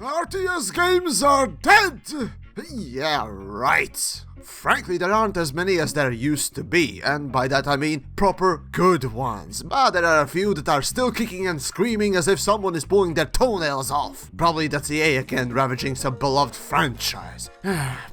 RTS games are dead! Yeah, right. Frankly, there aren't as many as there used to be, and by that I mean proper good ones. But there are a few that are still kicking and screaming as if someone is pulling their toenails off. Probably that's EA again ravaging some beloved franchise.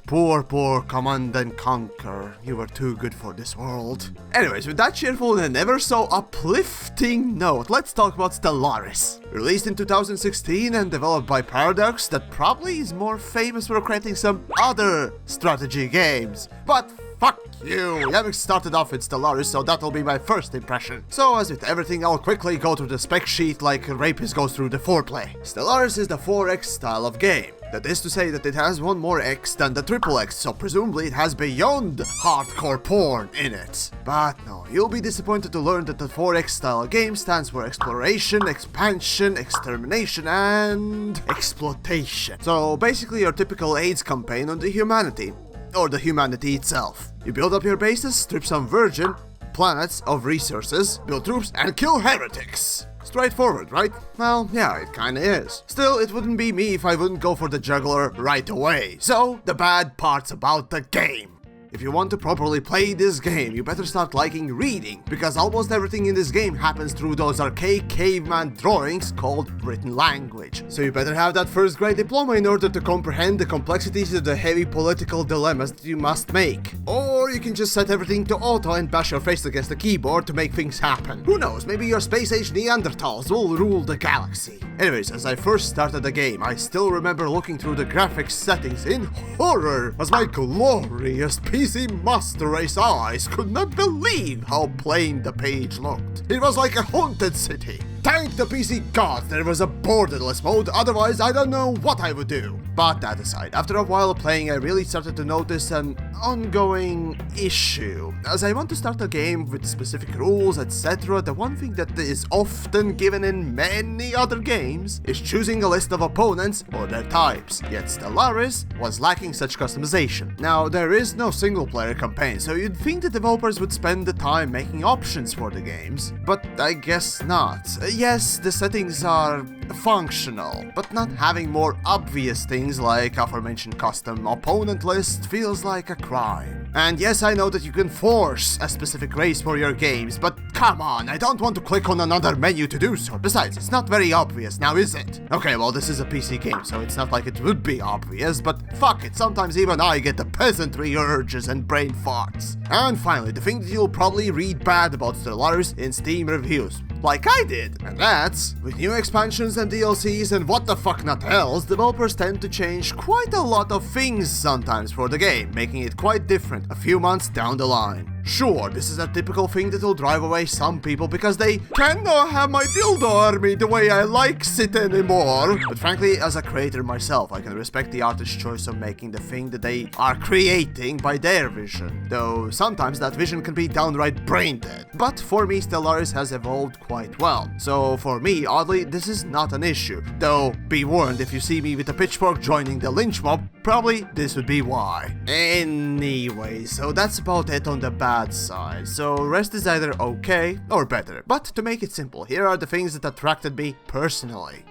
Poor Command and Conquer. You were too good for this world. Anyways, with that cheerful and ever so uplifting note, let's talk about Stellaris. Released in 2016 and developed by Paradox, that probably is more famous for creating some other strategy games. But fuck you! TheYamiks started off with Stellaris, so that'll be my first impression. So as with everything, I'll quickly go through the spec sheet like a rapist goes through the foreplay. Stellaris is the 4X style of game. That is to say that it has one more X than the triple X, so presumably it has beyond hardcore porn in it. But no, you'll be disappointed to learn that the 4X style game stands for exploration, expansion, extermination, and exploitation. So basically your typical AIDS campaign on the humanity, or the humanity itself. You build up your bases, strip some virgin planets of resources, build troops, and kill heretics. Straightforward, right? Well, yeah, it kinda is. Still, it wouldn't be me if I wouldn't go for the juggler right away. So, the bad parts about the game. If you want to properly play this game, you better start liking reading, because almost everything in this game happens through those archaic caveman drawings called written language. So you better have that first grade diploma in order to comprehend the complexities of the heavy political dilemmas that you must make. Or you can just set everything to auto and bash your face against the keyboard to make things happen. Who knows, maybe your space-age Neanderthals will rule the galaxy. Anyways, as I first started the game, I still remember looking through the graphics settings in horror as my glorious PC Master Race eyes could not believe how plain the page looked. It was like a haunted city. Thank the PC gods there was a borderless mode, otherwise I don't know what I would do. But that aside, after a while of playing, I really started to notice an ongoing issue. As I want to start a game with specific rules, etc., the one thing that is often given in many other games is choosing a list of opponents or their types. Yet Stellaris was lacking such customization. Now, there is no single-player campaign, so you'd think the developers would spend the time making options for the games, but I guess not. Yes, the settings are functional, but not having more obvious things like aforementioned custom opponent list feels like a crime. And yes, I know that you can force a specific race for your games, but come on, I don't want to click on another menu to do so. Besides, it's not very obvious now, is it? Okay, well, this is a PC game, so it's not like it would be obvious, but fuck it, sometimes even I get the peasantry urges and brain farts. And finally, the thing that you'll probably read bad about Stellaris in Steam reviews, like I did, and that's, with new expansions and DLCs and what the fuck not else, developers tend to change quite a lot of things sometimes for the game, making it quite different a few months down the line. Sure, this is a typical thing that will drive away some people because they cannot have my dildo army the way I likes it anymore. But frankly, as a creator myself, I can respect the artist's choice of making the thing that they are creating by their vision. Though sometimes that vision can be downright brain dead. But for me, Stellaris has evolved quite well. So for me, oddly, this is not an issue. Though, be warned, if you see me with a pitchfork joining the lynch mob, probably this would be why. Anyway, so that's about it on the bad side, so rest is either okay or better. But to make it simple, here are the things that attracted me personally.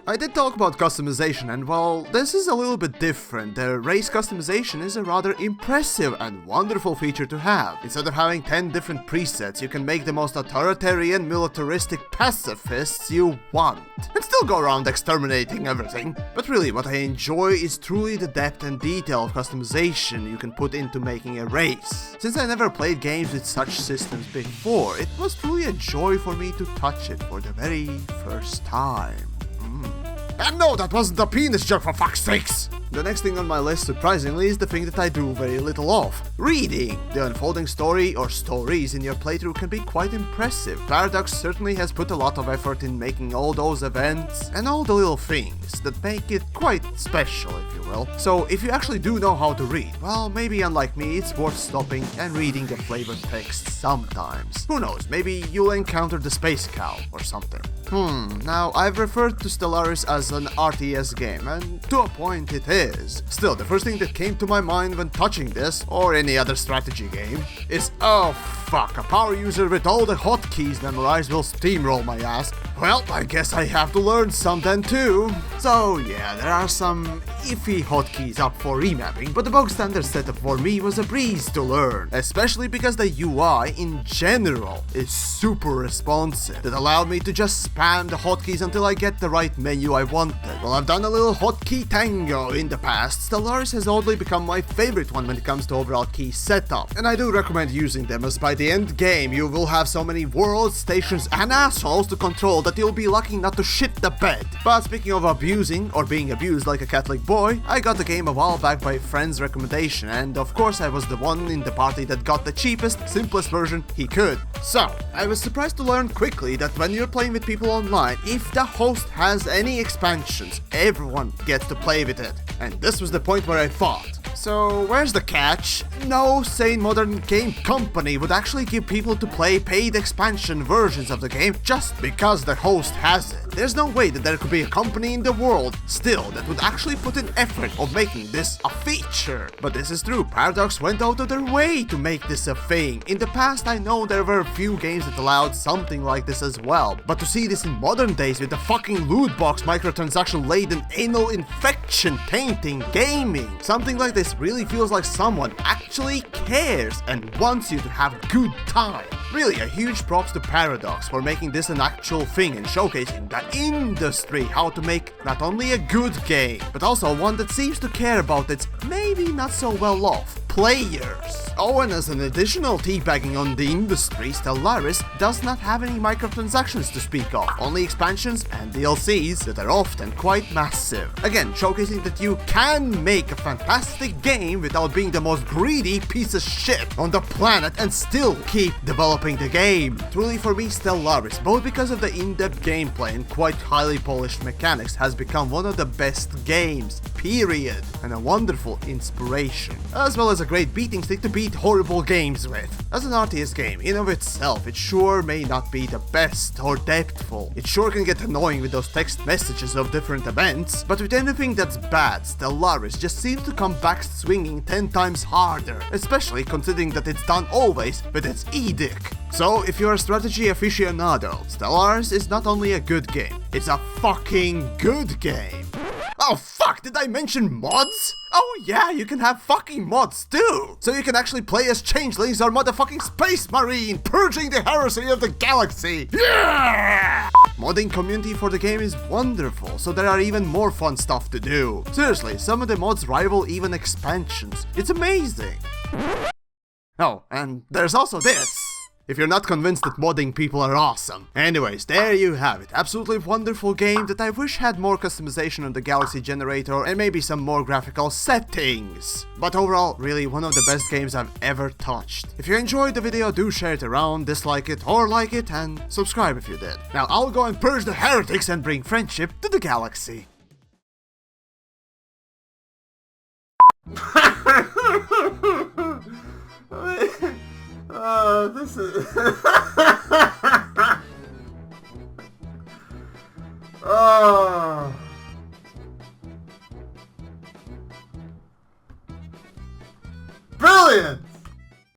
I did talk about customization, and well, this is a little bit different. The race customization is a rather impressive and wonderful feature to have. Instead of having 10 different presets, you can make the most authoritarian, militaristic pacifists you want, and still go around exterminating everything. But really, what I enjoy is truly the depth and detail of customization you can put into making a race. Since I never played games with such systems before, it was truly a joy for me to touch it for the very first time. And no, that wasn't a penis joke, for fuck's sakes! The next thing on my list, surprisingly, is the thing that I do very little of. Reading! The unfolding story or stories in your playthrough can be quite impressive. Paradox certainly has put a lot of effort in making all those events and all the little things that make it quite special, if you will. So if you actually do know how to read, well, maybe unlike me, it's worth stopping and reading the flavored text sometimes. Who knows, maybe you'll encounter the space cow or something. Now I've referred to Stellaris as an RTS game, and to a point it is. Still, the first thing that came to my mind when touching this, or any other strategy game, is oh fuck, a power user with all the hotkeys memorized will steamroll my ass. Well, I guess I have to learn some then too. So yeah, there are some iffy hotkeys up for remapping, but the bog standard setup for me was a breeze to learn, especially because the UI in general is super responsive. That allowed me to just spam the hotkeys until I get the right menu I wanted. Well, I've done a little hotkey tango in the past. Stellaris has oddly become my favorite one when it comes to overall key setup, and I do recommend using them, as by the end game you will have so many worlds, stations and assholes to control that you'll be lucky not to shit the bed. But speaking of abusing or being abused like a Catholic boy, I got the game a while back by a friend's recommendation, and of course I was the one in the party that got the cheapest, simplest version he could. So, I was surprised to learn quickly that when you're playing with people online, if the host has any expansions, everyone gets to play with it. And this was the point where I thought, so where's the catch? No sane modern game company would actually give people to play paid expansion versions of the game just because the host has it. There's no way that there could be a company in the world still that would actually put in effort of making this a feature. But this is true, Paradox went out of their way to make this a thing. In the past I know there were a few games that allowed something like this as well, but to see this in modern days with the fucking loot box microtransaction laden anal infection tainting gaming, something like this really feels like someone actually cares and wants you to have a good time. Really, a huge props to Paradox for making this an actual thing and showcasing the industry how to make not only a good game, but also one that seems to care about its maybe not so well off players. Oh, and as an additional teabagging on the industry, Stellaris does not have any microtransactions to speak of, only expansions and DLCs that are often quite massive. Again, showcasing that you can make a fantastic game without being the most greedy piece of shit on the planet and still keep developing the game. Truly for me, Stellaris, both because of the in-depth gameplay and quite highly polished mechanics, has become one of the best games, period, and a wonderful inspiration, as well as a great beating stick to beat horrible games with. As an RTS game, in of itself, it sure may not be the best or depthful. It sure can get annoying with those text messages of different events, but with anything that's bad, Stellaris just seems to come back swinging 10 times harder, especially considering that it's done always with its edict. So, if you're a strategy aficionado, Stellaris is not only a good game, it's a fucking good game. Oh fuck, did I mention mods? Oh yeah, you can have fucking mods too! So you can actually play as changelings or motherfucking space marine, purging the heresy of the galaxy! Yeah! Modding community for the game is wonderful, so there are even more fun stuff to do. Seriously, some of the mods rival even expansions. It's amazing! Oh, and there's also this! If you're not convinced that modding people are awesome. Anyways, there you have it. Absolutely wonderful game that I wish had more customization on the Galaxy generator and maybe some more graphical settings. But overall, really one of the best games I've ever touched. If you enjoyed the video, do share it around, dislike it or like it, and subscribe if you did. Now I'll go and purge the heretics and bring friendship to the galaxy. This is... Oh. Brilliant!